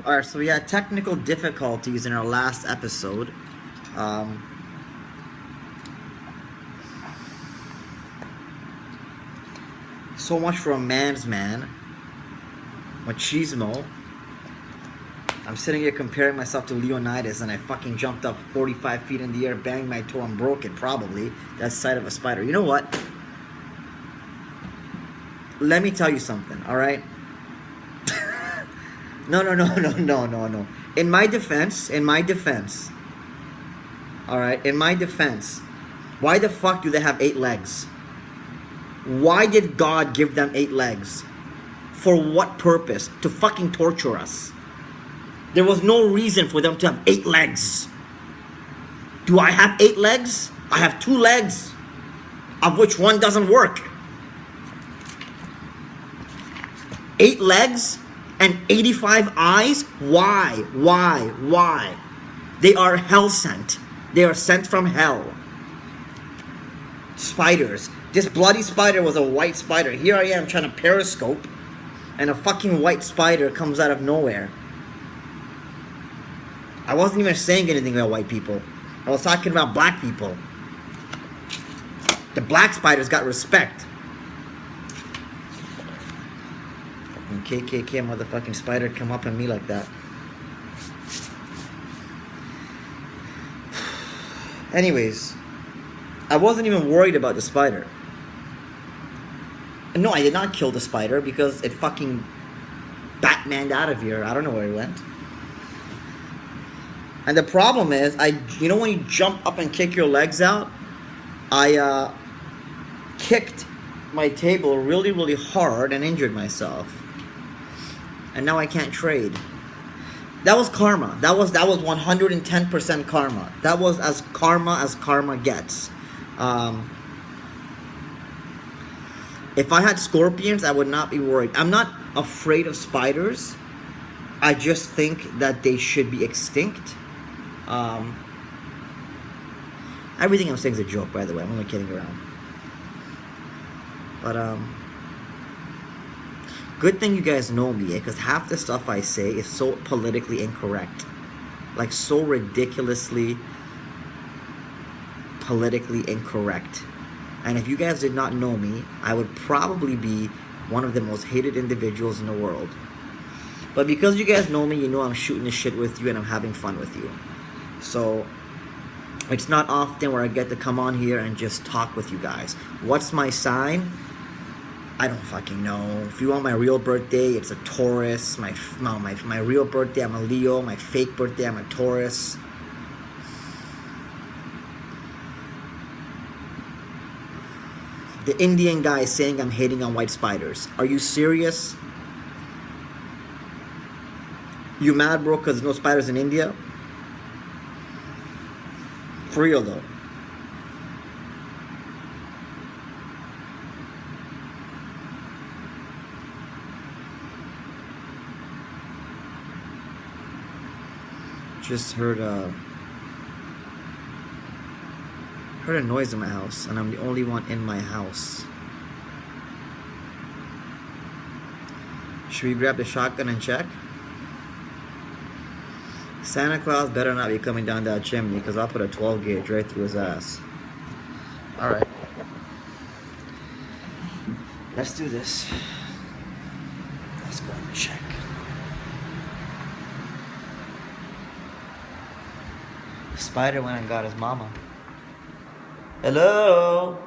Alright, so we had technical difficulties in our last episode. Um, so much for a man's man. Machismo. I'm sitting here comparing myself to Leonidas and I fucking jumped up 45 feet in the air, banged my toe and broke it, probably. That's the sight of a spider. You know what? Let me tell you something, alright? No. In my defense, alright, why the fuck do they have 8 legs? Why did God give them 8 legs? For what purpose? To fucking torture us. There was no reason for them to have 8 legs. Do I have 8 legs? I have 2 legs, of which one doesn't work. 8 legs and 85 eyes? Why? They are hell sent. They are sent from hell. Spiders. This bloody spider was a white spider. Here I am trying to periscope, and a fucking white spider comes out of nowhere. I wasn't even saying anything about white people. I was talking about black people. The black spiders got respect. Fucking KKK motherfucking spider come up on me like that. Anyways, I wasn't even worried about the spider. No, I did not kill the spider because it fucking Batmaned out of here. I don't know where it went. And the problem is, you know when you jump up and kick your legs out? I kicked my table really hard and injured myself. And now I can't trade. That was karma. That was 110% karma. That was as karma gets. If I had scorpions, I would not be worried. I'm not afraid of spiders. I just think that they should be extinct. Everything I'm saying is a joke, by the way. I'm only kidding around. But, good thing you guys know me, because half the stuff I say is so politically incorrect. Like, so ridiculously politically incorrect. And if you guys did not know me, I would probably be one of the most hated individuals in the world. But because you guys know me, you know I'm shooting the shit with you and I'm having fun with you. So, it's not often where I get to come on here and just talk with you guys. What's my sign? I don't fucking know. If you want my real birthday, it's a Taurus. My real birthday, I'm a Leo. My fake birthday, I'm a Taurus. The Indian guy is saying I'm hating on white spiders. Are you serious? You mad, bro, because there's no spiders in India? For real, though. Just heard a noise in my house, and I'm the only one in my house. Should we grab the shotgun and check? Santa Claus better not be coming down that chimney, because I'll put a 12 gauge right through his ass. Alright. Let's do this. Let's go and check. Spider went and got his mama. Hello?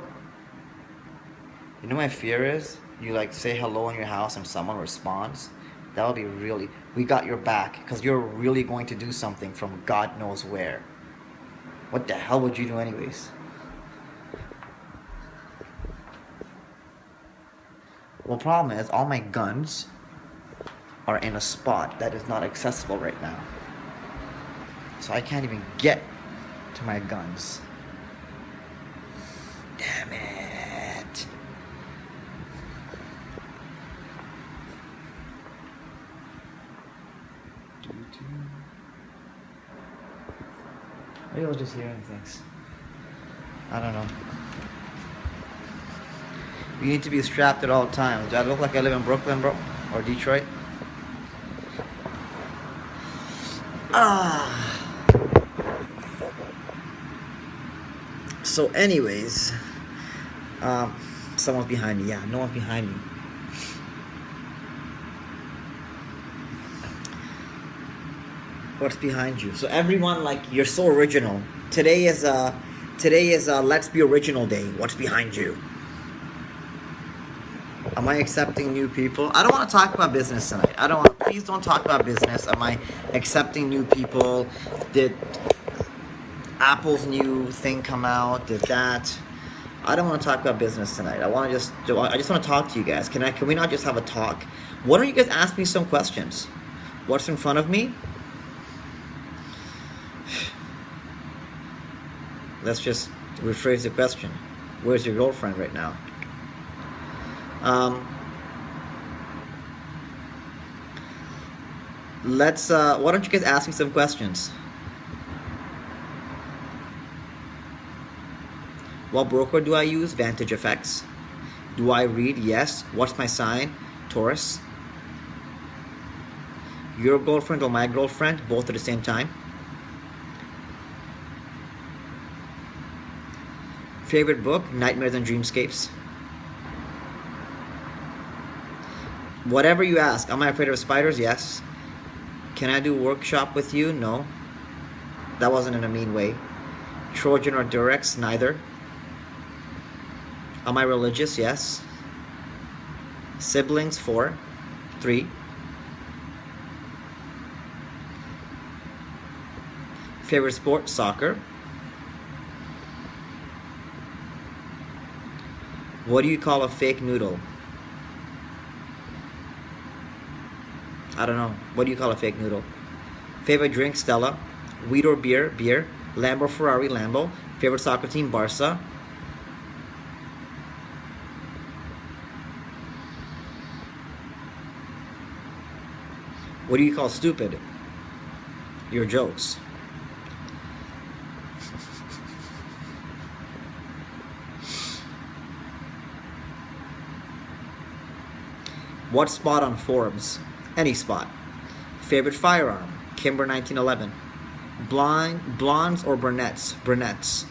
You know what my fear is? You like say hello in your house and someone responds. That would be really... We got your back, because you're really going to do something from God knows where. What the hell would you do anyways? Well, problem is, all my guns are in a spot that is not accessible right now. So I can't even get to my guns. Damn it. Maybe I'll just hearing things. I don't know. You need to be strapped at all times. Do I look like I live in Brooklyn, bro? Or Detroit? So anyways, someone's behind me. Yeah, no one's behind me. What's behind you? So everyone, like, you're so original. Today is Let's Be Original Day. What's behind you? Am I accepting new people? I don't want to talk about business tonight. Please don't talk about business. Am I accepting new people? Did Apple's new thing come out? Did that? I don't want to talk about business tonight. I just want to talk to you guys. Can we not just have a talk? Why don't you guys ask me some questions? What's in front of me? Let's just rephrase the question. Where's your girlfriend right now? Why don't you guys ask me some questions? What broker do I use? Vantage FX. Do I read? Yes. What's my sign? Taurus. Your girlfriend or my girlfriend? Both at the same time. Favorite book? Nightmares and Dreamscapes. Whatever you ask. Am I afraid of spiders? Yes. Can I do workshop with you? No. That wasn't in a mean way. Trojan or Durex? Neither. Am I religious? Yes. Siblings? 4. 3. Favorite sport? Soccer. What do you call a fake noodle? I don't know. What do you call a fake noodle? Favorite drink? Stella. Wheat or beer? Beer. Lambo or Ferrari? Lambo. Favorite soccer team? Barca. What do you call stupid? Your jokes. What spot on Forbes? Any spot. Favorite firearm? Kimber 1911. Blondes or brunettes? Brunettes.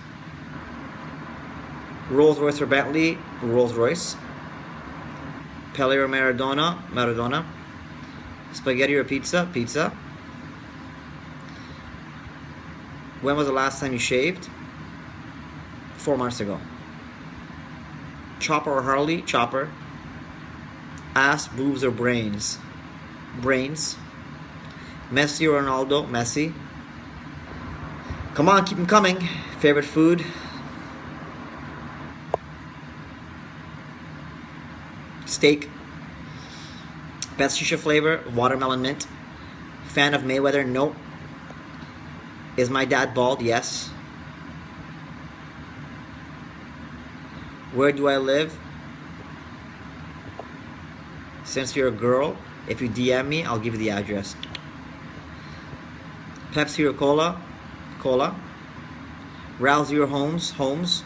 Rolls Royce or Bentley? Rolls Royce. Pele or Maradona? Maradona. Spaghetti or pizza? Pizza. When was the last time you shaved? 4 months ago. Chopper or Harley? Chopper. Ass, boobs or brains? Brains. Messi or Ronaldo? Messi. Come on, keep them coming. Favorite food? Steak. Best shisha flavor? Watermelon mint. Fan of Mayweather? Nope. Is my dad bald? Yes. Where do I live? Since you're a girl, if you DM me, I'll give you the address. Pepsi or Cola? Cola. Rousey or Holmes? Holmes.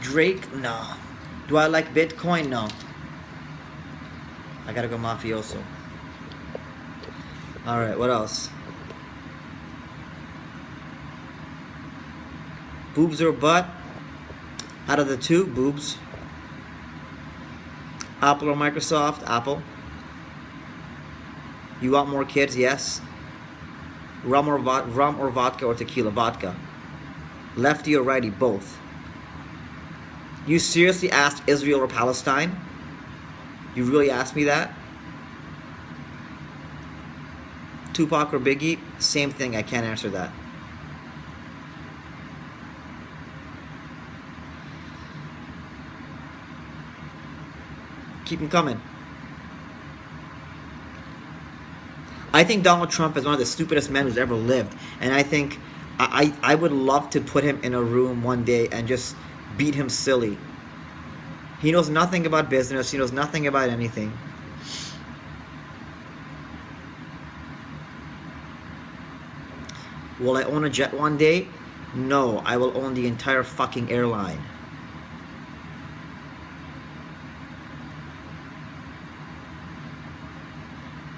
Drake? No. Do I like Bitcoin? No. I gotta go mafioso. Alright, what else? Boobs or butt? Out of the two, boobs. Apple or Microsoft? Apple. You want more kids? Yes. Rum or vodka or tequila? Vodka. Lefty or righty? Both. You seriously asked Israel or Palestine? You really asked me that? Tupac or Biggie? Same thing, I can't answer that. Keep them coming. I think Donald Trump is one of the stupidest men who's ever lived. And I think I would love to put him in a room one day and just beat him silly. He knows nothing about business. He knows nothing about anything. Will I own a jet one day? No, I will own the entire fucking airline.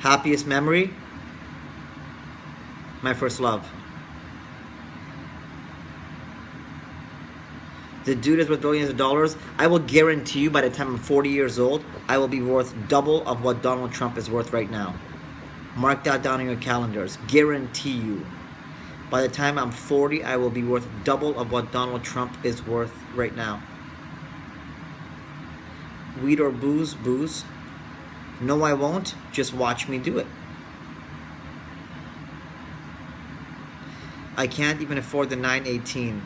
Happiest memory? My first love. The dude is worth billions of dollars. I will guarantee you by the time I'm 40 years old, I will be worth double of what Donald Trump is worth right now. Mark that down in your calendars. Guarantee you. By the time I'm 40, I will be worth double of what Donald Trump is worth right now. Weed or booze? Booze. No, I won't. Just watch me do it. I can't even afford the 918.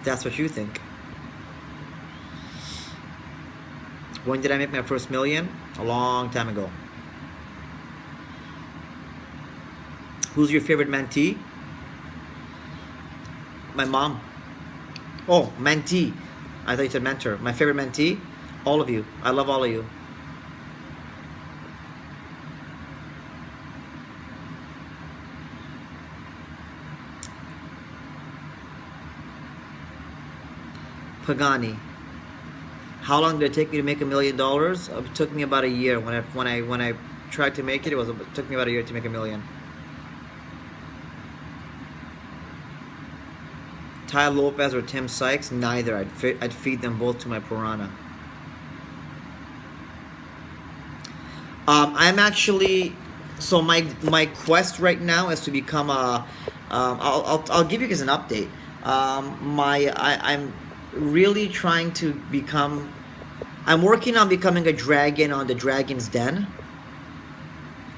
That's what you think. When did I make my first million? A long time ago. Who's your favorite mentee? My mom. Oh, mentee. I thought you said mentor. My favorite mentee? All of you. I love all of you. Pagani. How long did it take me to make $1 million? It took me about a year. When I tried to make it, it took me about a year to make $1 million. Tai Lopez or Tim Sykes? Neither. I'd feed them both to my piranha. I'm actually, so my quest right now is to become a. I'll give you guys an update. I'm really trying to become. I'm working on becoming a dragon on the Dragon's Den.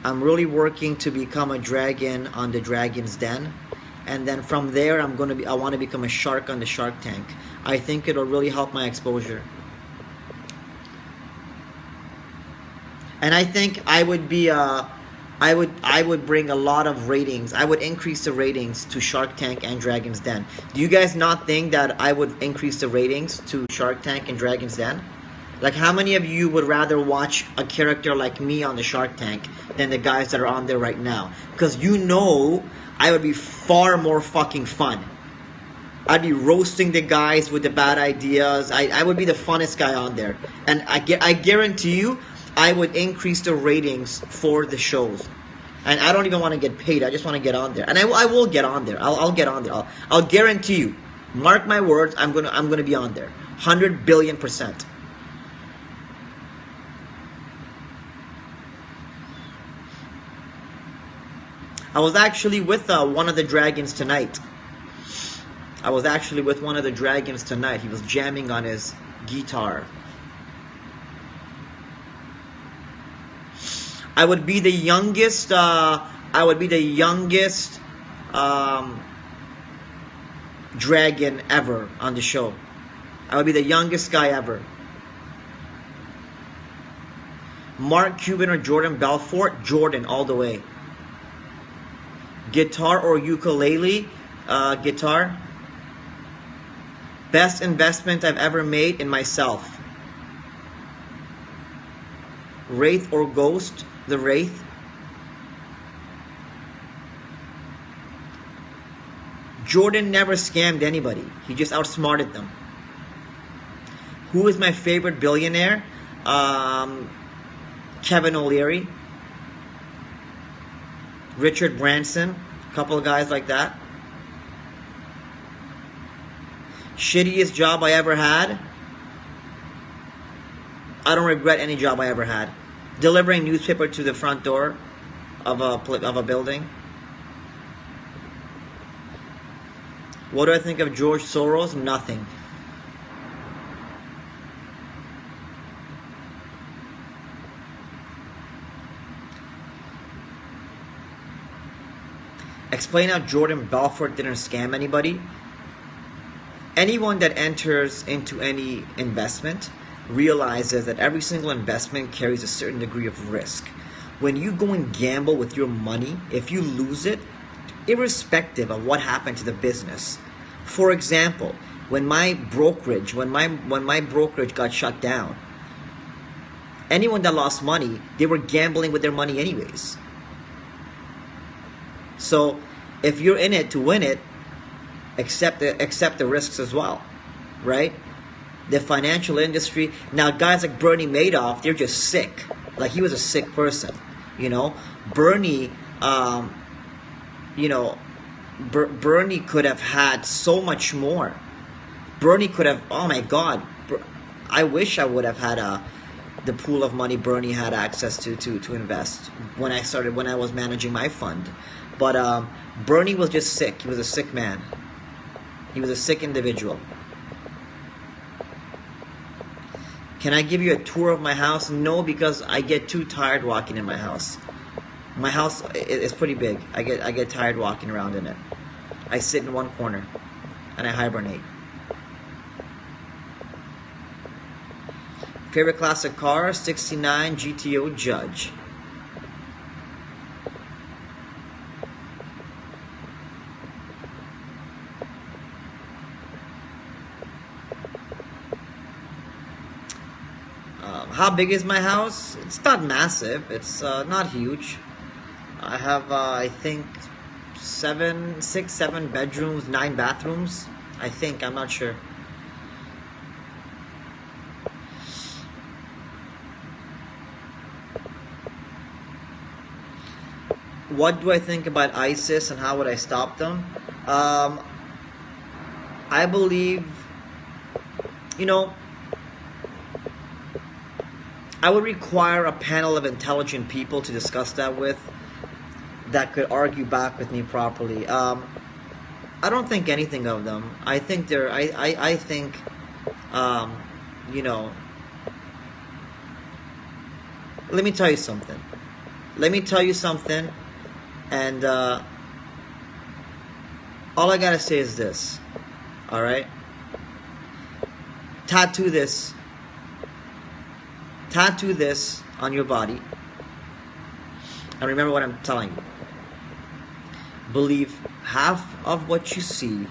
I'm really working to become a dragon on the Dragon's Den. And then from there, I want to become a shark on the Shark Tank. I think it'll really help my exposure. And I think I would be I would bring a lot of ratings. I would increase the ratings to Shark Tank and Dragon's Den. Do you guys not think that I would increase the ratings to Shark Tank and Dragon's Den? Like, how many of you would rather watch a character like me on the Shark Tank than the guys that are on there right now? Because you know I would be far more fucking fun. I'd be roasting the guys with the bad ideas. I would be the funnest guy on there. And I guarantee you, I would increase the ratings for the shows. And I don't even want to get paid. I just want to get on there. And I will get on there. I'll get on there. I'll guarantee you. Mark my words, I'm gonna be on there. 100 billion%. I was actually with one of the dragons tonight. He was jamming on his guitar. I would be the youngest. Dragon ever on the show. I would be the youngest guy ever. Mark Cuban or Jordan Belfort? Jordan all the way. Guitar or ukulele? Guitar. Best investment I've ever made in myself. Wraith or Ghost? The Wraith. Jordan never scammed anybody. He just outsmarted them. Who is my favorite billionaire? Kevin O'Leary. Richard Branson. A couple of guys like that. Shittiest job I ever had? I don't regret any job I ever had. Delivering newspaper to the front door of a building. What do I think of George Soros? Nothing. Explain how Jordan Belfort didn't scam anybody. Anyone that enters into any investment realizes that every single investment carries a certain degree of risk. When you go and gamble with your money, if you lose it, irrespective of what happened to the business. For example, when my brokerage got shut down, anyone that lost money, they were gambling with their money anyways. So if you're in it to win it, accept the risks as well, right? the financial industry. Now, guys like Bernie Madoff, they're just sick. Like, he was a sick person, you know. Bernie, you know, Bernie could have had so much more. Bernie could have, oh my God, I wish I would have had the pool of money Bernie had access to invest when I was managing my fund. But Bernie was just sick. He was a sick man. He was a sick individual. Can I give you a tour of my house? No, because I get too tired walking in my house. My house is pretty big. I get tired walking around in it. I sit in one corner and I hibernate. Favorite classic car? 69 GTO Judge. How big is my house? It's not massive. It's not huge. I have, I think, 7 bedrooms, 9 bathrooms. I think. I'm not sure. What do I think about ISIS and how would I stop them? I believe, you know, I would require a panel of intelligent people to discuss that with, that could argue back with me properly. I don't think anything of them. I think they're, I think, you know, let me tell you something. And all I gotta say is this, all right? Tattoo this on your body. And remember what I'm telling you. Believe half of what you see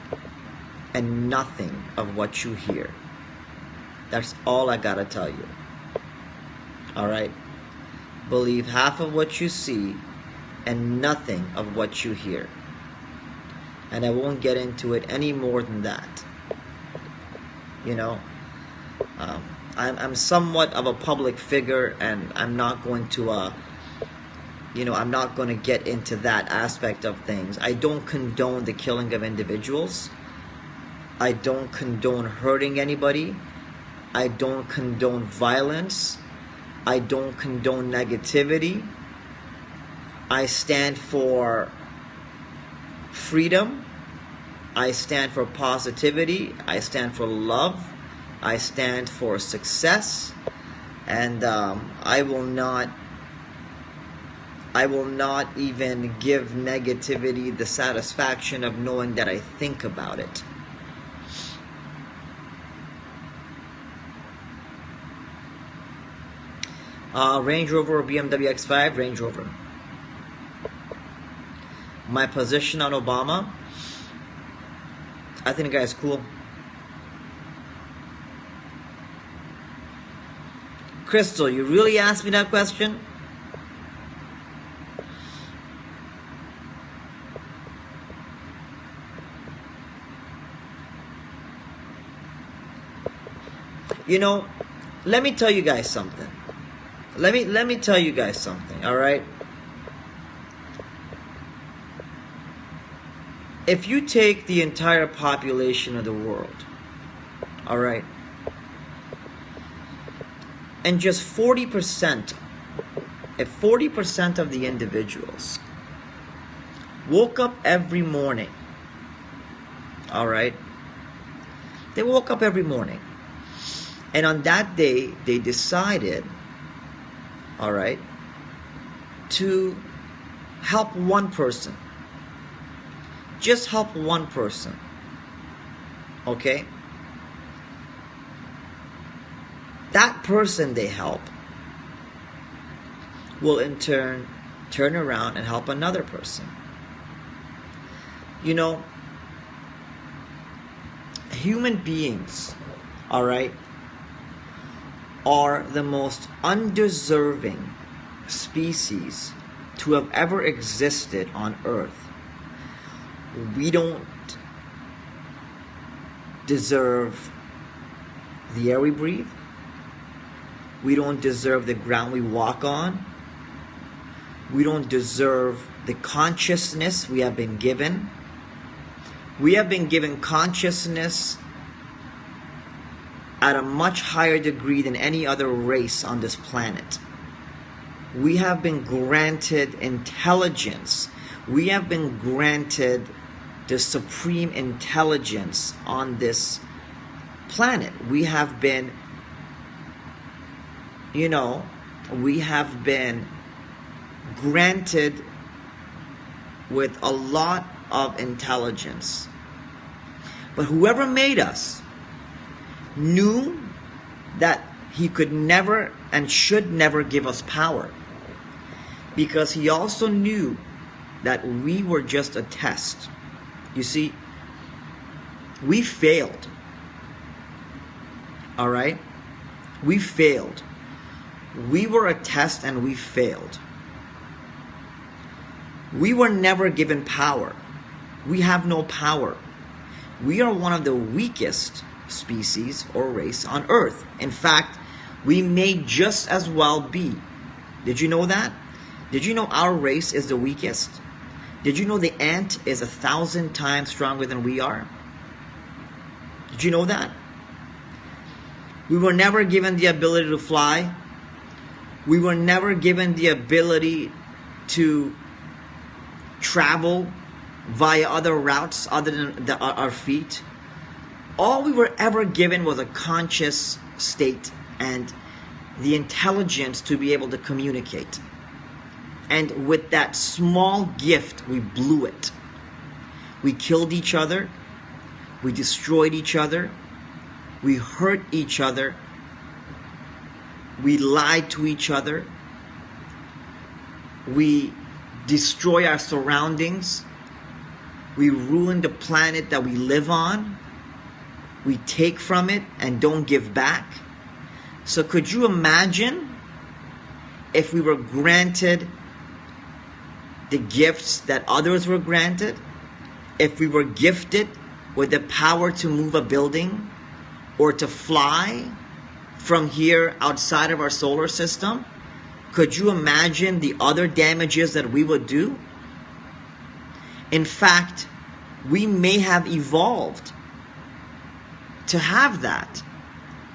and nothing of what you hear. That's all I gotta tell you. All right? Believe half of what you see and nothing of what you hear. And I won't get into it any more than that. You know, I'm somewhat of a public figure, and I'm not going to, you know, I'm not going to get into that aspect of things. I don't condone the killing of individuals. I don't condone hurting anybody. I don't condone violence. I don't condone negativity. I stand for freedom. I stand for positivity. I stand for love. I stand for success. And I will not even give negativity the satisfaction of knowing that I think about it. Range Rover or BMW X5? Range Rover. My position on Obama? I think the guy is cool. Crystal, you really asked me that question? You know, let me tell you guys something. Let me tell you guys something, all right? If you take the entire population of the world, all right, and just 40%, if 40% of the individuals woke up every morning, all right, they woke up every morning, and on that day, they decided, all right, to help one person. Just help one person. Okay? That person they help will in turn turn around and help another person. You know, human beings, all right, are the most undeserving species to have ever existed on Earth. We don't deserve the air we breathe. We don't deserve the ground we walk on. We don't deserve the consciousness we have been given. We have been given consciousness at a much higher degree than any other race on this planet. We have been granted intelligence. We have been granted the supreme intelligence on this planet. We have been, we have been granted with a lot of intelligence. But whoever made us knew that he could never and should never give us power, because he also knew that we were just a test. You see, we failed. All right? We failed. We were a test and we failed. We were never given power. We have no power. We are one of the weakest species or race on Earth. In fact, we may just as well be. Did you know that? Did you know our race is the weakest? Did you know the ant is 1,000 times stronger than we are? Did you know that? We were never given the ability to fly. We were never given the ability to travel via other routes other than our feet. All we were ever given was a conscious state and the intelligence to be able to communicate. And with that small gift, we blew it. We killed each other. We destroyed each other. We hurt each other. We lied to each other. We destroy our surroundings. We ruin the planet that we live on. We take from it and don't give back. So could you imagine if we were granted the gifts that others were granted? If we were gifted with the power to move a building or to fly from here outside of our solar system, could you imagine the other damages that we would do? In fact, we may have evolved to have that,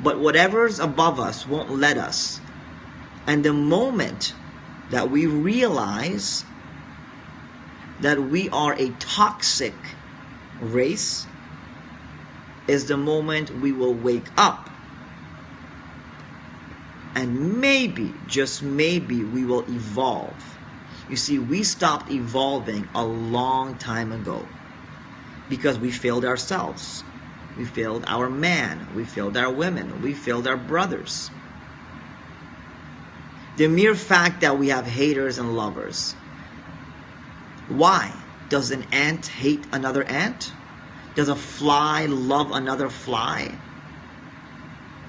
but whatever's above us won't let us. And the moment that we realize that we are a toxic race is the moment we will wake up. And maybe, just maybe, we will evolve. You see, we stopped evolving a long time ago because we failed ourselves. We failed our man. We failed our women. We failed our brothers. The mere fact that we have haters and lovers. Why? Does an ant hate another ant? Does a fly love another fly?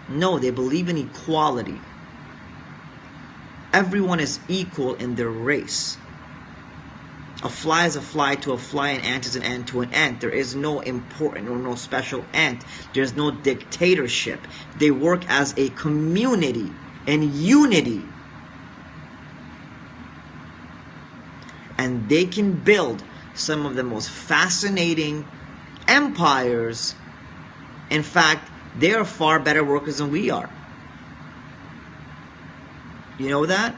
No, they believe in equality. Everyone is equal in their race. A fly is a fly to a fly, an ant is an ant to an ant. There is no important or no special ant. There's no dictatorship. They work as a community in unity. And they can build some of the most fascinating empires. In fact, they are far better workers than we are. You know that?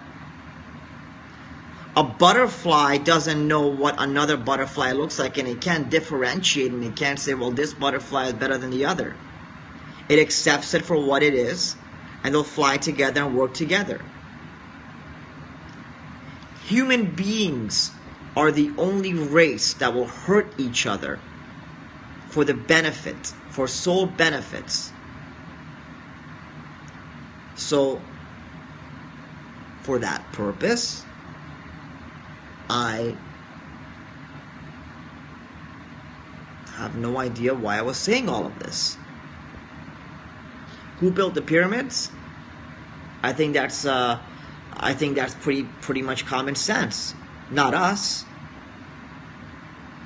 A butterfly doesn't know what another butterfly looks like, and it can't differentiate, and it can't say, well, this butterfly is better than the other. It accepts it for what it is, and they'll fly together and work together. Human beings are the only race that will hurt each other for the benefit, for sole benefits. So, for that purpose, I have no idea why I was saying all of this. Who built the pyramids? I think that's pretty much common sense. Not us.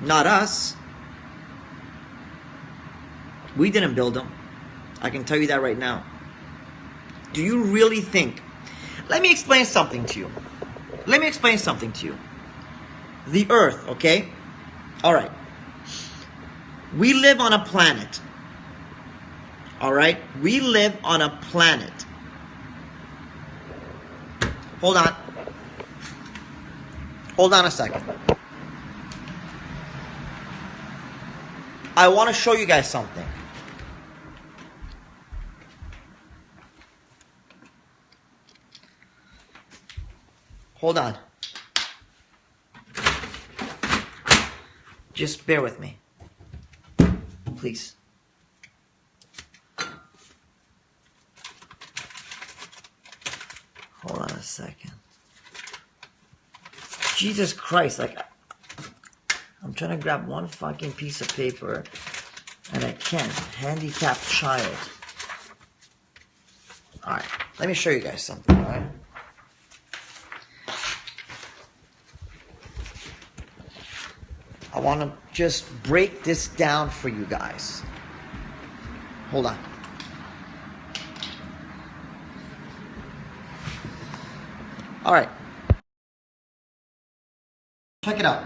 Not us. We didn't build them. I can tell you that right now. Do you really think? Let me explain something to you. Let me explain something to you. The Earth, okay? All right. We live on a planet. All right? We live on a planet. Hold on. Hold on a second. I want to show you guys something. Hold on. Just bear with me. Please. Hold on a second. Jesus Christ, like, I'm trying to grab one fucking piece of paper and I can't. Handicapped child. Alright, let me show you guys something, alright? I want to just break this down for you guys. Hold on. Alright. Check it out.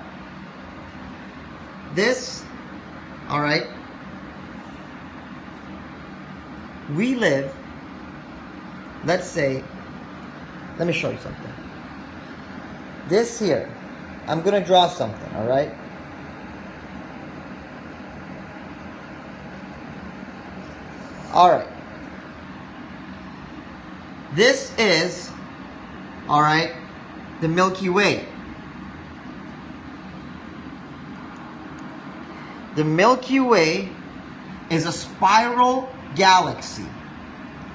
This, alright, we live, let's say, let me show you something. This here, I'm going to draw something, alright? Alright. This is, alright, the Milky Way. The Milky Way is a spiral galaxy.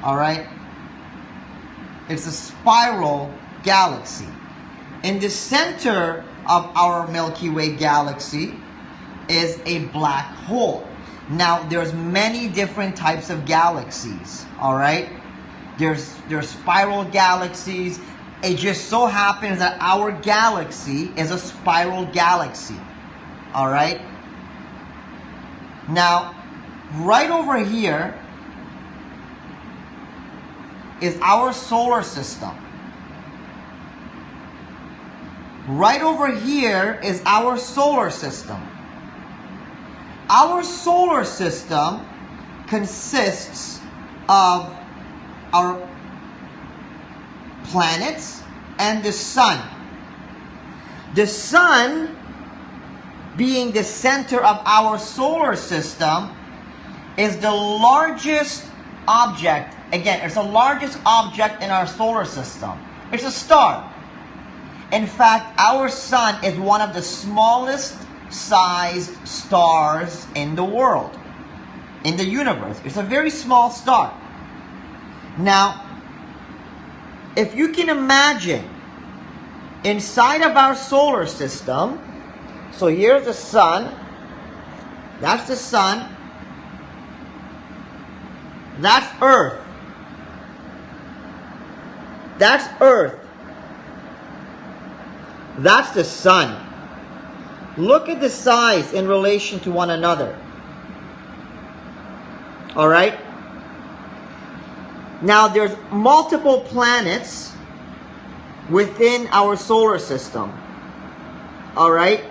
Alright? It's a spiral galaxy. In the center of our Milky Way galaxy is a black hole. Now, there's many different types of galaxies. Alright? There's spiral galaxies. It just so happens that our galaxy is a spiral galaxy. Alright? Now, right over here is our solar system. Right over here is our solar system. Our solar system consists of our planets and the sun. The sun, being the center of our solar system, is the largest object. Again, it's the largest object in our solar system. It's a star. In fact, our sun is one of the smallest sized stars in the world, in the universe. It's a very small star. Now, if you can imagine, inside of our solar system, so here's the sun, that's the sun, that's Earth, that's Earth, that's the sun. Look at the size in relation to one another. Alright? Now there's multiple planets within our solar system. Alright?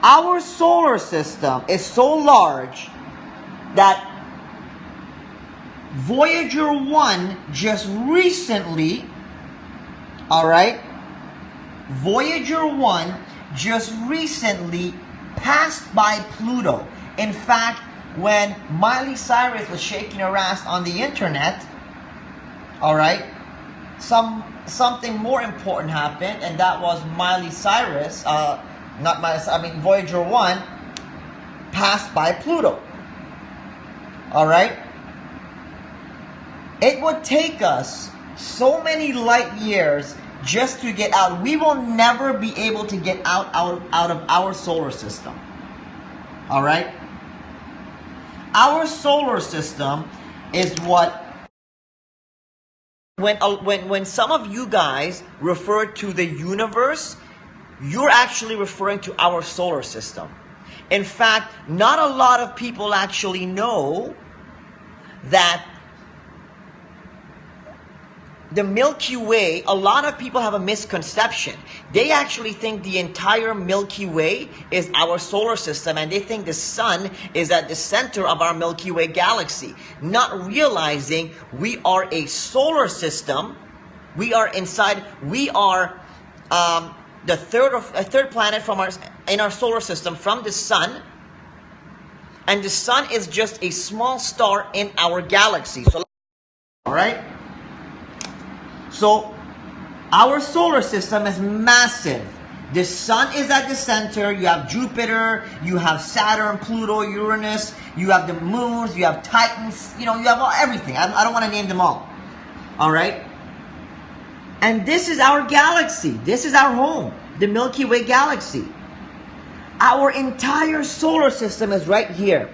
Our solar system is so large that Voyager 1 just recently, alright, Voyager 1 just recently passed by Pluto. In fact, when Miley Cyrus was shaking her ass on the internet, alright, something more important happened, and that was Miley Cyrus, Voyager 1 passed by Pluto. Alright? It would take us so many light years just to get out. We will never be able to get out of our solar system. Alright? Our solar system is what, when some of you guys refer to the universe, you're actually referring to our solar system. In fact, not a lot of people actually know that the Milky Way, a lot of people have a misconception. They actually think the entire Milky Way is our solar system, and they think the sun is at the center of our Milky Way galaxy, not realizing we are a solar system. We are inside, we are the third planet in our solar system from the sun, and the sun is just a small star in our galaxy. So, all right? So, our solar system is massive. The sun is at the center. You have Jupiter, you have Saturn, Pluto, Uranus, you have the moons, you have Titans, you have everything. I don't want to name them all. All right? And this is our galaxy. This is our home, the Milky Way galaxy. Our entire solar system is right here.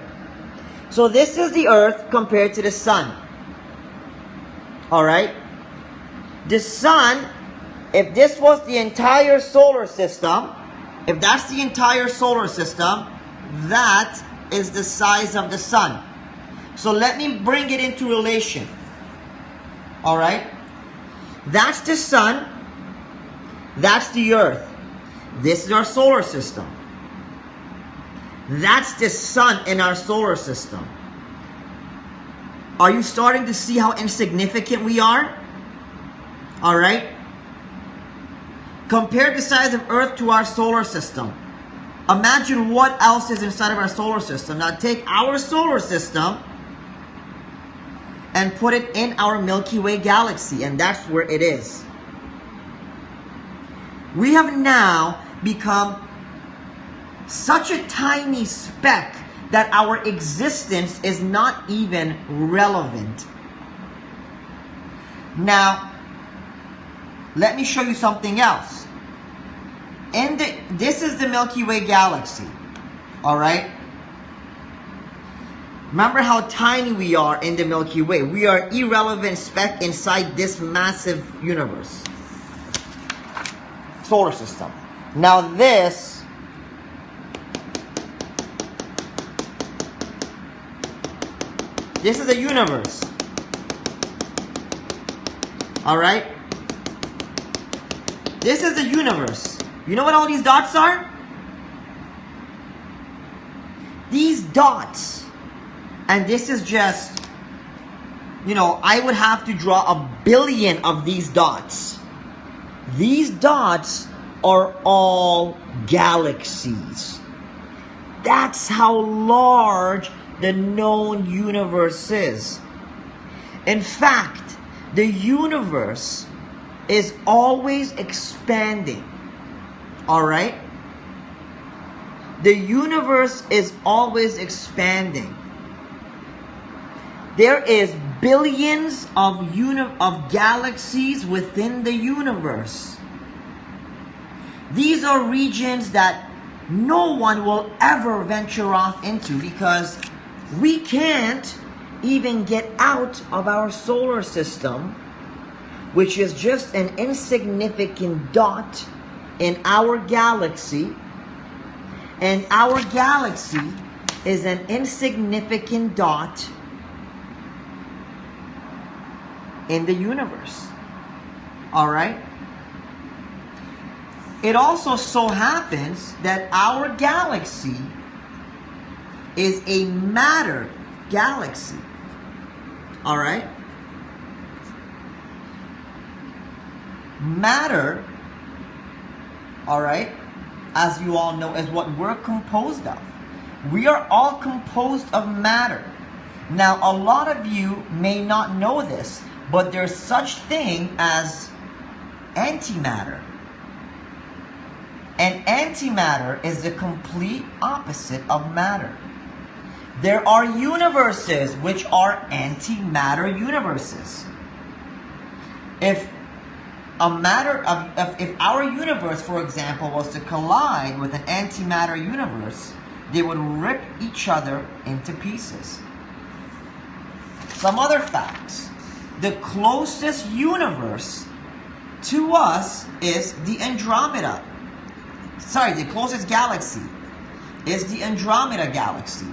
So this is the Earth compared to the sun. All right? The sun, if this was the entire solar system, if that's the entire solar system, that is the size of the sun. So let me bring it into relation. All right? That's the sun. That's the Earth. This is our solar system. That's the sun in our solar system. Are you starting to see how insignificant we are? All right? Compare the size of Earth to our solar system. Imagine what else is inside of our solar system. Now take our solar system and put it in our Milky Way galaxy, and that's where it is. We have now become such a tiny speck that our existence is not even relevant. Now, let me show you something else. This is the Milky Way galaxy. All right? Remember how tiny we are in the Milky Way. We are an irrelevant speck inside this massive universe. Solar system. Now this is a universe. All right? This is the universe. You know what all these dots are? These dots. And this is just, I would have to draw 1 billion of these dots. These dots are all galaxies. That's how large the known universe is. In fact, the universe is always expanding. All right? The universe is always expanding. There is billions of galaxies within the universe. These are regions that no one will ever venture off into because we can't even get out of our solar system, which is just an insignificant dot in our galaxy. And our galaxy is an insignificant dot in the universe. All right? It also so happens that our galaxy is a matter galaxy. All right? Matter, all right, as you all know, is what we're composed of. We are all composed of matter. Now, a lot of you may not know this, but there's such thing as antimatter. And antimatter is the complete opposite of matter. There are universes which are antimatter universes. If our universe, for example, was to collide with an antimatter universe, they would rip each other into pieces. Some other facts. The closest universe to us is the Andromeda. The closest galaxy is the Andromeda galaxy.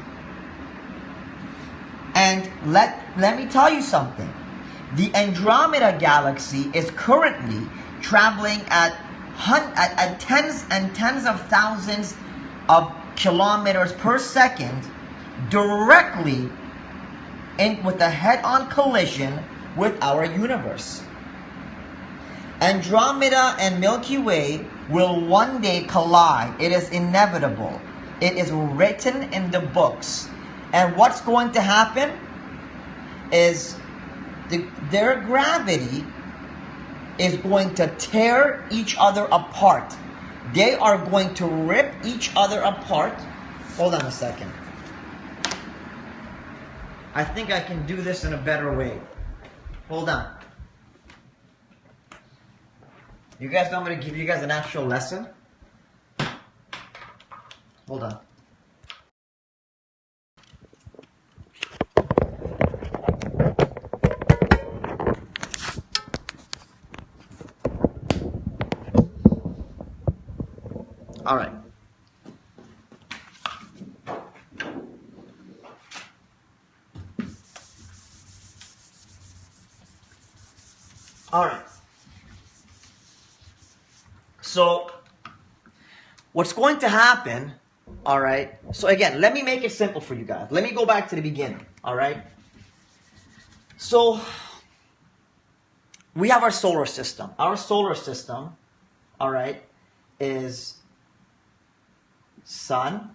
And let me tell you something. The Andromeda Galaxy is currently traveling at tens and tens of thousands of kilometers per second, directly with a head-on collision with our universe. Andromeda and Milky Way will one day collide. It is inevitable. It is written in the books. And what's going to happen is their gravity is going to tear each other apart. They are going to rip each other apart. Hold on a second. I think I can do this in a better way. Hold on. You guys want me to give you guys an actual lesson? Hold on. All right. All right. So, what's going to happen, all right? So again, let me make it simple for you guys. Let me go back to the beginning, all right? So, we have our solar system. Our solar system, all right, is sun.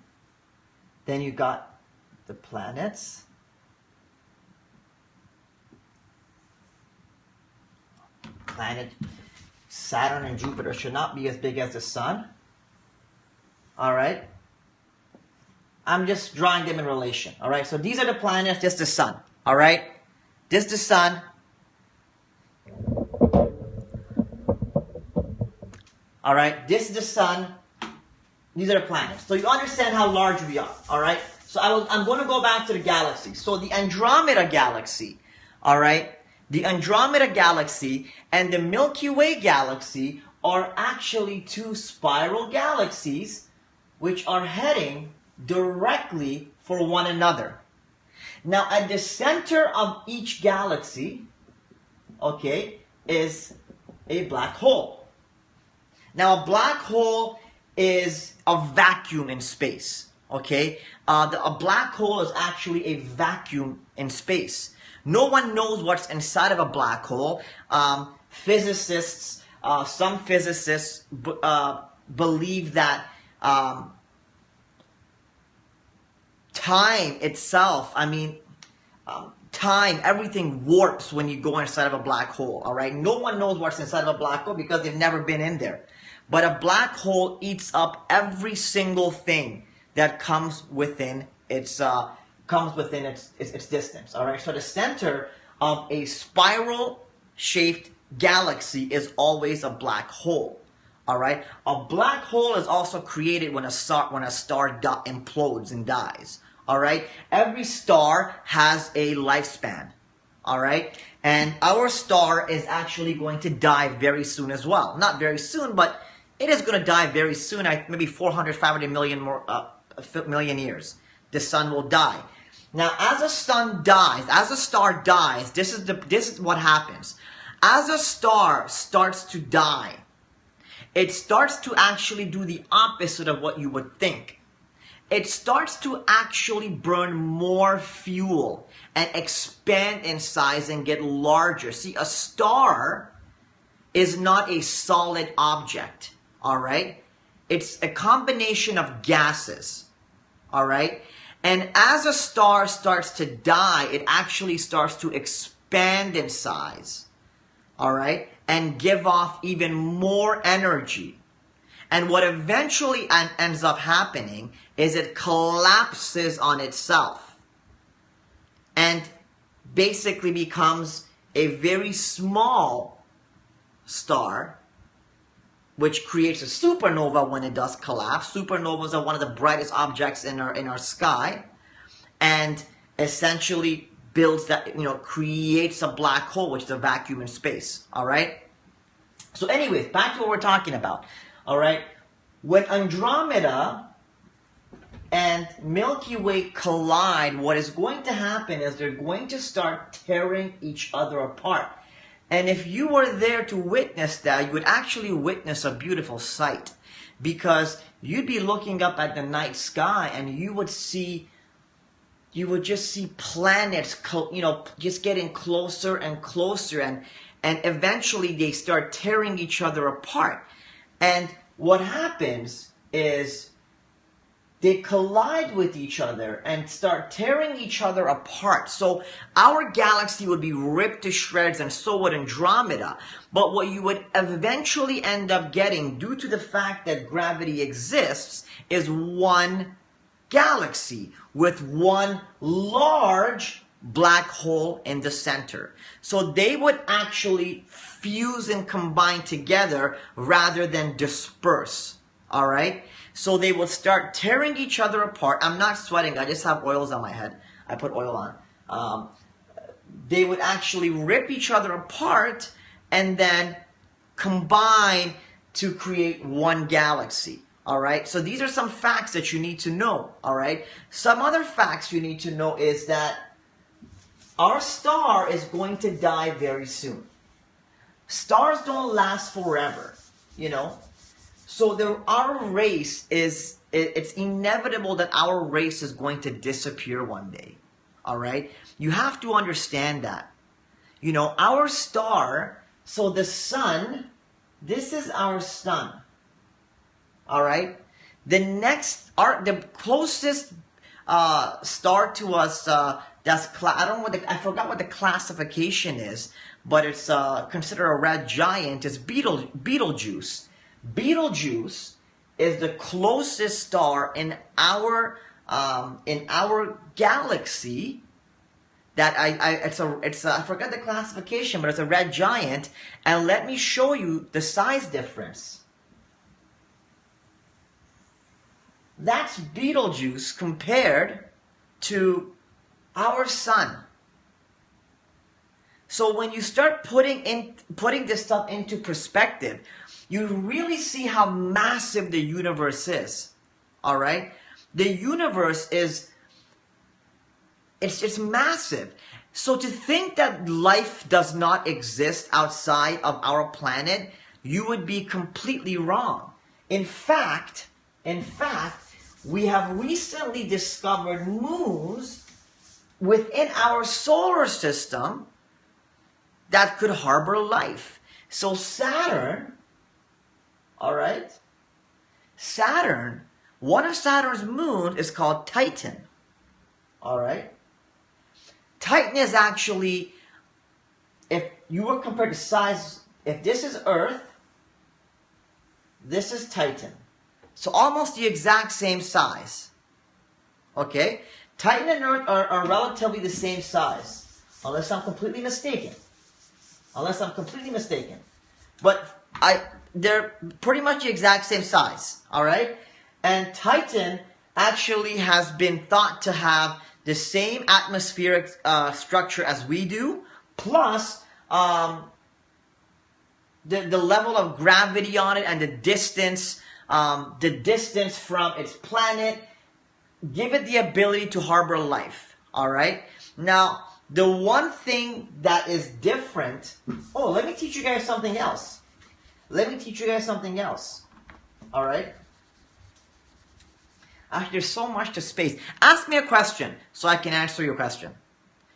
Then you got the planets. Planet Saturn and Jupiter should not be as big as the sun. All right. I'm just drawing them in relation. All right. So these are the planets. This is the sun. All right. This is the sun. All right. This is the sun. These are the planets. So you understand how large we are. All right. So I'm going to go back to the galaxy. So the Andromeda Galaxy. All right. The Andromeda Galaxy and the Milky Way Galaxy are actually two spiral galaxies which are heading directly for one another. Now, at the center of each galaxy, okay, is a black hole. Now, a black hole is a vacuum in space, okay? A black hole is actually a vacuum in space. No one knows what's inside of a black hole. Physicists, some physicists believe that time itself, time, everything warps when you go inside of a black hole, all right? No one knows what's inside of a black hole because they've never been in there. But a black hole eats up every single thing that comes within its distance, all right? So the center of a spiral-shaped galaxy is always a black hole, all right? A black hole is also created when a star implodes and dies, all right? Every star has a lifespan, all right? And our star is actually going to die very soon as well. Not very soon, but it is going to die very soon, maybe 400, 500 million more million years. The sun will die. Now, as a star dies, this is what happens. As a star starts to die, it starts to actually do the opposite of what you would think. It starts to actually burn more fuel and expand in size and get larger. See, a star is not a solid object, all right? It's a combination of gases, all right? And as a star starts to die, it actually starts to expand in size, all right? And give off even more energy. And what eventually ends up happening is it collapses on itself and basically becomes a very small star, which creates a supernova when it does collapse. Supernovas are one of the brightest objects in our sky, and essentially builds that, creates a black hole, which is a vacuum in space. All right. So, anyways, back to what we're talking about. All right. When Andromeda and Milky Way collide, what is going to happen is they're going to start tearing each other apart. And if you were there to witness that, you would actually witness a beautiful sight, because you'd be looking up at the night sky and you would just see planets, just getting closer and closer, and eventually they start tearing each other apart. And what happens is they collide with each other and start tearing each other apart. So our galaxy would be ripped to shreds, and so would Andromeda. But what you would eventually end up getting, due to the fact that gravity exists, is one galaxy with one large black hole in the center. So they would actually fuse and combine together rather than disperse. All right? So they will start tearing each other apart. I'm not sweating. I just have oils on my head. I put oil on. They would actually rip each other apart and then combine to create one galaxy. All right? So these are some facts that you need to know. All right? Some other facts you need to know is that our star is going to die very soon. Stars don't last forever, you know? So our race it's inevitable that our race is going to disappear one day. All right? You have to understand that. You know, our star, so the sun, this is our sun. All right? The closest star to us, I forgot what the classification is, but it's considered a red giant, is Betelgeuse. Betelgeuse is the closest star in our galaxy. That I forgot the classification, but it's a red giant. And let me show you the size difference. That's Betelgeuse compared to our sun. So when you start putting this stuff into perspective, you really see how massive the universe is. All right? The universe it's massive. So to think that life does not exist outside of our planet, you would be completely wrong. In fact, we have recently discovered moons within our solar system that could harbor life. So Saturn, all right? Saturn, one of Saturn's moons is called Titan. All right? Titan is actually, if you were compared to size, if this is Earth, this is Titan. So almost the exact same size. Okay? Titan and Earth are relatively the same size. Unless I'm completely mistaken. But they're pretty much the exact same size. Alright? And Titan actually has been thought to have the same atmospheric structure as we do, plus the level of gravity on it and the distance from its planet give it the ability to harbor life. All right. Now, the one thing that is different. Oh, let me teach you guys something else. All right. Actually, there's so much to space. Ask me a question so I can answer your question.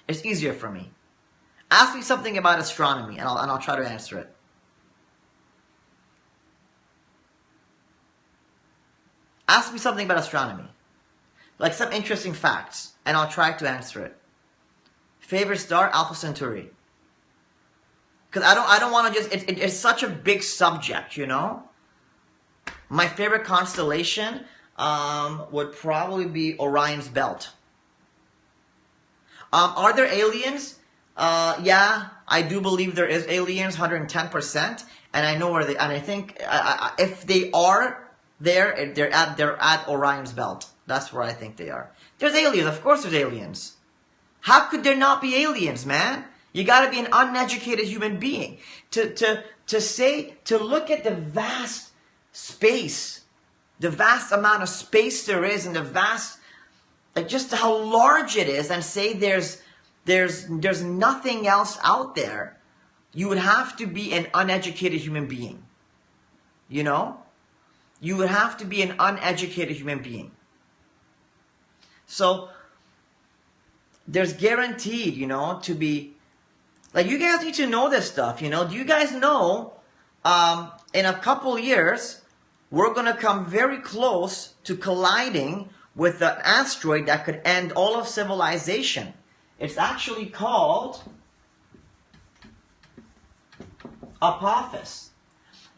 It's easier for me. Ask me something about astronomy, and I'll try to answer it. Ask me something about astronomy, like some interesting facts, and I'll try to answer it. Favorite star, Alpha Centauri. Because I don't want to just. It's such a big subject, you know. My favorite constellation would probably be Orion's Belt. Are there aliens? Yeah, I do believe there is aliens, 110%, and I know where they. And I think if they are there, they're at Orion's Belt. That's where I think they are. There's aliens, of course. There's aliens. How could there not be aliens, man? You got to be an uneducated human being to look at the vast space the vast amount of space there is and the vast, like just how large it is, and say there's nothing else out there, you would have to be an uneducated human being. You know? You would have to be an uneducated human being. So there's guaranteed, you know, to be, like, you guys need to know this stuff, you know. Do you guys know in a couple years we're going to come very close to colliding with an asteroid that could end all of civilization? It's actually called Apophis.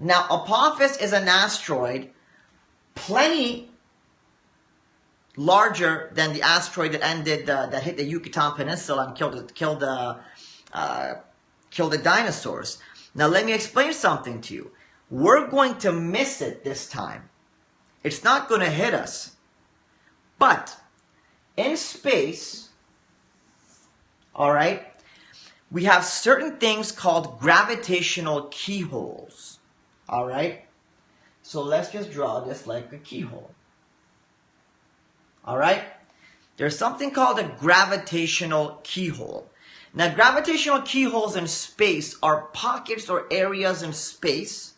Now, Apophis is an asteroid plenty larger than the asteroid that that hit the Yucatan Peninsula and killed the dinosaurs. Now, let me explain something to you. We're going to miss it this time. It's not going to hit us. But in space, all right, we have certain things called gravitational keyholes. All right? So let's just draw this like a keyhole. All right? There's something called a gravitational keyhole. Now, gravitational keyholes in space are pockets or areas in space,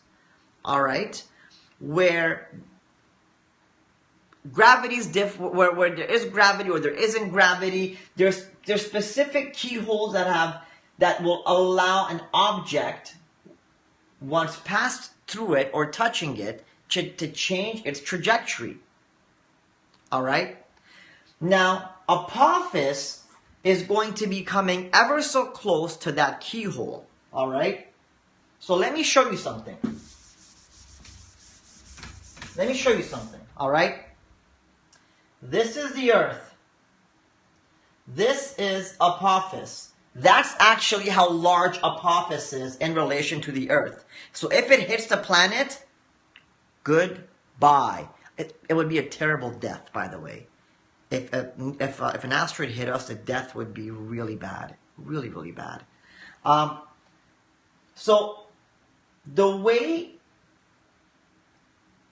all right, where gravity's where there is gravity or there isn't gravity. There's specific keyholes that will allow an object, once passed through it or touching it, to change its trajectory. All right? Now, Apophis is going to be coming ever so close to that keyhole. All right? So let me show you something. Let me show you something. All right? This is the Earth. This is Apophis. That's actually how large Apophis is in relation to the Earth. So if it hits the planet, goodbye. It would be a terrible death, by the way. If an asteroid hit us, the death would be really bad. Really, really bad. So the way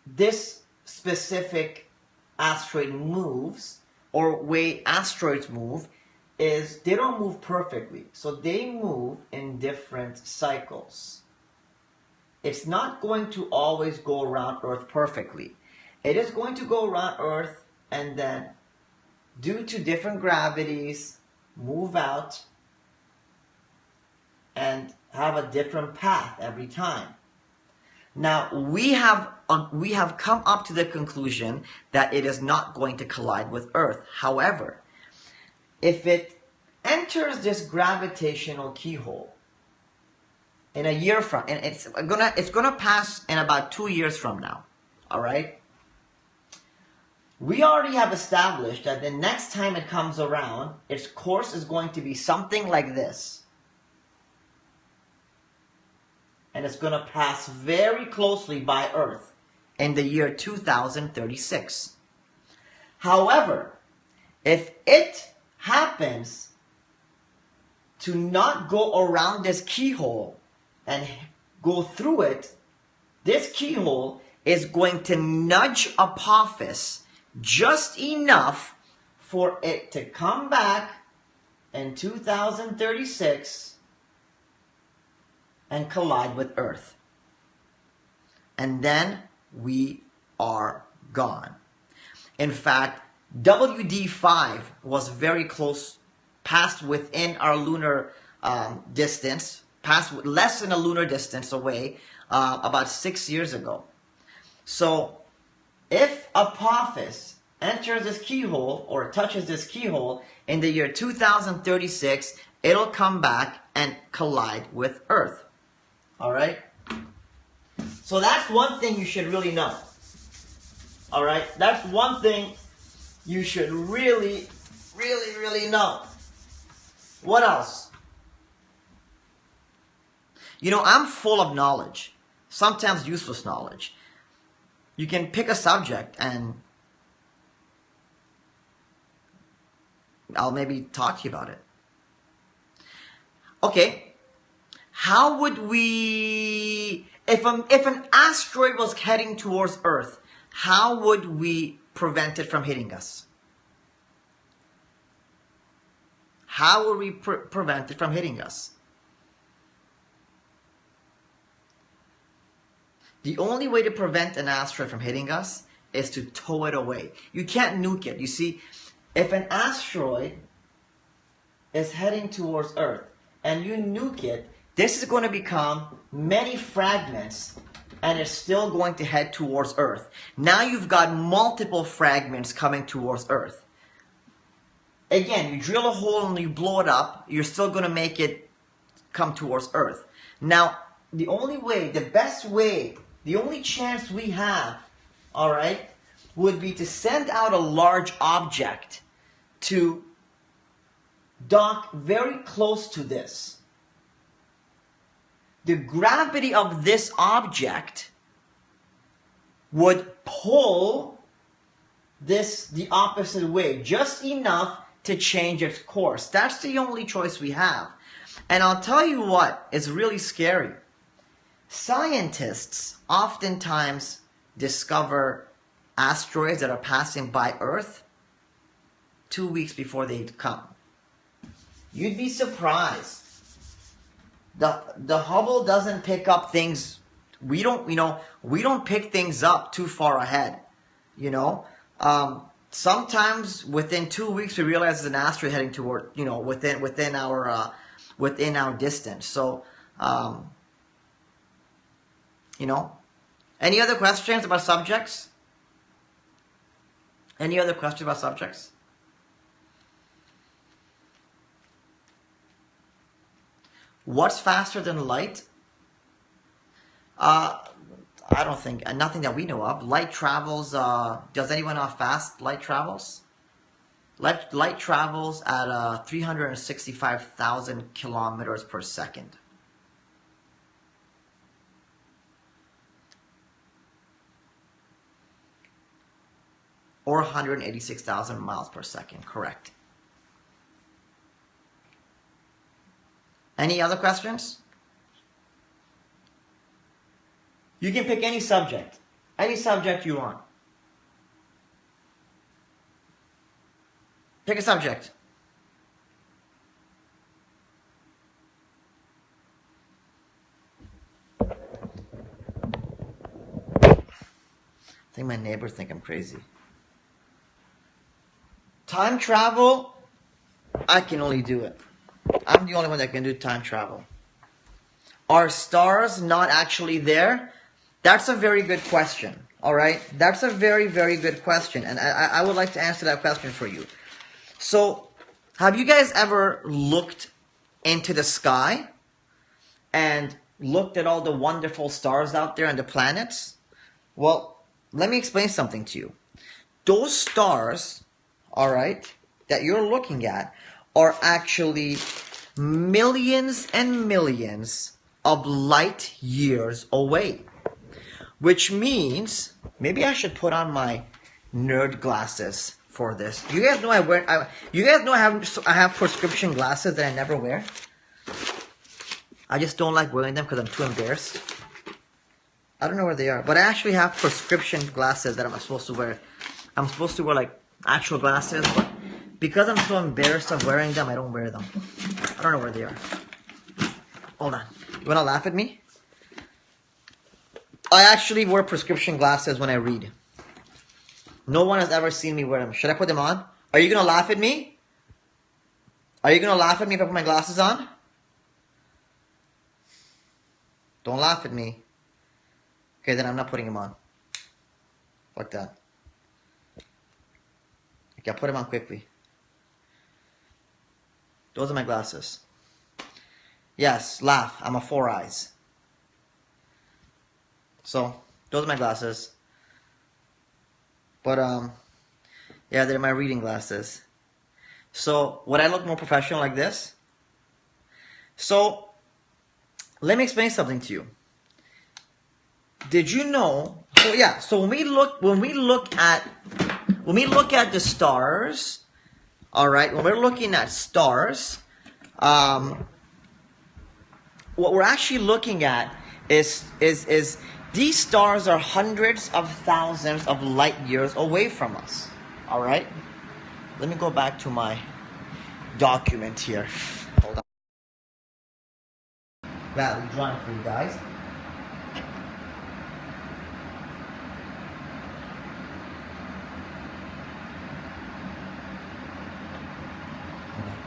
this specific asteroid moves, or way asteroids move, is they don't move perfectly. So they move in different cycles. It's not going to always go around Earth perfectly. It is going to go around Earth and then, due to different gravities, move out and have a different path every time. Now, we have come up to the conclusion that it is not going to collide with Earth. However, if it enters this gravitational keyhole in a year from, and it's gonna pass in about 2 years from now, all right? We already have established that the next time it comes around, its course is going to be something like this. And it's going to pass very closely by Earth in the year 2036. However, if it happens to not go around this keyhole and go through it, this keyhole is going to nudge Apophis just enough for it to come back in 2036 and collide with Earth. And then we are gone. In fact, WD5 was very close, passed within our lunar distance, passed less than a lunar distance away about 6 years ago. So if Apophis enters this keyhole or touches this keyhole in the year 2036, it'll come back and collide with Earth. All right? So that's one thing you should really know. All right? That's one thing you should really, really, really know. What else? You know, I'm full of knowledge, sometimes useless knowledge. You can pick a subject and I'll maybe talk to you about it. Okay, how would we, if an asteroid was heading towards Earth, how would we prevent it from hitting us? How would we prevent it from hitting us? The only way to prevent an asteroid from hitting us is to tow it away. You can't nuke it. You see, if an asteroid is heading towards Earth and you nuke it, this is going to become many fragments and it's still going to head towards Earth. Now you've got multiple fragments coming towards Earth. Again, you drill a hole and you blow it up, you're still going to make it come towards Earth. Now, the only way, the best way, the only chance we have, all right, would be to send out a large object to dock very close to this. The gravity of this object would pull this the opposite way, just enough to change its course. That's the only choice we have. And I'll tell you what is really scary. Scientists oftentimes discover asteroids that are passing by Earth 2 weeks before they come. You'd be surprised. The Hubble doesn't pick up things. We don't pick things up too far ahead. Sometimes within 2 weeks we realize there's an asteroid heading toward, within our distance. So, any other questions about subjects? Any other questions about subjects? What's faster than light? I don't think, nothing that we know of. Light travels, does anyone know how fast light travels? Light travels at 365,000 kilometers per second. Or 186,000 miles per second, correct. Any other questions? You can pick any subject you want. Pick a subject. I think my neighbors think I'm crazy. Time travel, I can only do it. I'm the only one that can do time travel. Are stars not actually there? That's a very good question. All right? That's a very, very good question. And I would like to answer that question for you. So, have you guys ever looked into the sky and looked at all the wonderful stars out there and the planets? Well, let me explain something to you. Those stars, all right, that you're looking at are actually millions and millions of light years away. Which means, maybe I should put on my nerd glasses for this. You guys know I have prescription glasses that I never wear. I just don't like wearing them because I'm too embarrassed. I don't know where they are, but I actually have prescription glasses that I'm supposed to wear. I'm supposed to wear like actual glasses, but because I'm so embarrassed of wearing them, I don't wear them. I don't know where they are. Hold on. You wanna laugh at me? I actually wear prescription glasses when I read. No one has ever seen me wear them. Should I put them on? Are you gonna laugh at me? Are you gonna laugh at me if I put my glasses on? Don't laugh at me. Okay, then I'm not putting them on. Like that. Okay, I'll put them on quickly. Those are my glasses. Yes, laugh. I'm a 4 eyes. So, those are my glasses. But, yeah, they're my reading glasses. So, would I look more professional like this? So, let me explain something to you. Did you know? So yeah. So when we look at the stars, all right. When we're looking at stars, what we're actually looking at is These stars are hundreds of thousands of light years away from us. All right? Let me go back to my document here. Hold on. Valley drawing for you guys.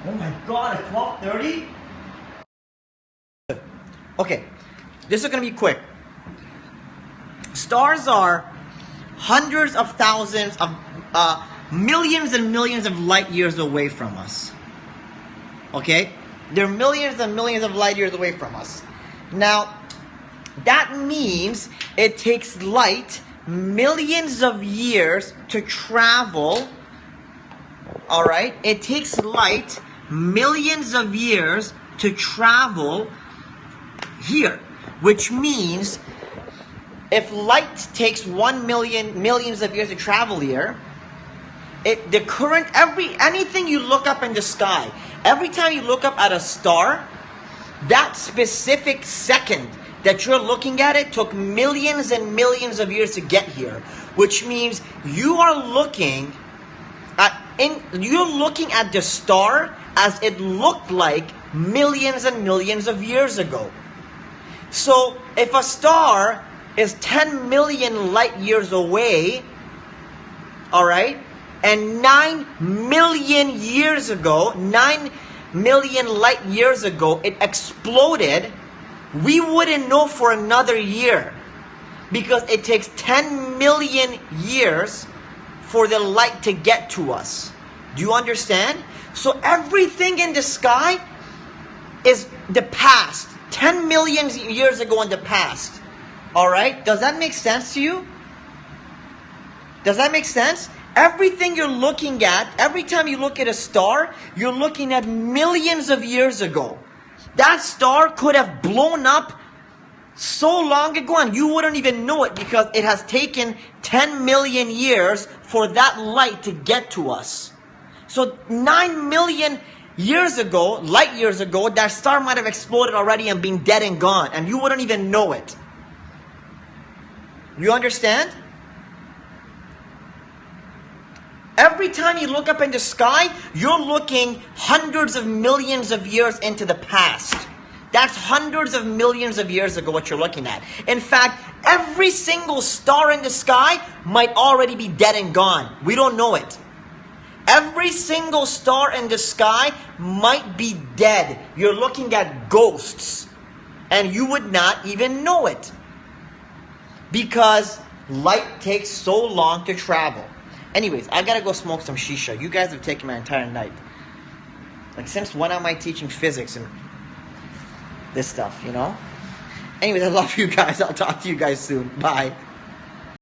Oh my god, at 12:30? Okay, this is going to be quick. Stars are hundreds of thousands of millions and millions of light years away from us. Okay? They're millions and millions of light years away from us. Now, that means it takes light millions of years to travel. Alright? It takes light millions of years to travel here. Which means if light takes millions of years to travel here, anything you look up in the sky, every time you look up at a star, that specific second that you're looking at it took millions and millions of years to get here. Which means you are looking at the star as it looked like millions and millions of years ago. So if a star is 10 million light years away, all right, and 9 million light years ago, it exploded, we wouldn't know for another year because it takes 10 million years for the light to get to us. Do you understand? So everything in the sky is the past. 10 million years ago in the past. Alright? Does that make sense to you? Does that make sense? Everything you're looking at, every time you look at a star, you're looking at millions of years ago. That star could have blown up so long ago and you wouldn't even know it because it has taken 10 million years for that light to get to us. So 9 million light years ago, that star might have exploded already and been dead and gone, and you wouldn't even know it. You understand? Every time you look up in the sky, you're looking hundreds of millions of years into the past. That's hundreds of millions of years ago what you're looking at. In fact, every single star in the sky might already be dead and gone. We don't know it. Every single star in the sky might be dead. You're looking at ghosts. And you would not even know it. Because light takes so long to travel. Anyways, I gotta go smoke some shisha. You guys have taken my entire night. Like, since when am I teaching physics and this stuff, you know? Anyways, I love you guys. I'll talk to you guys soon. Bye.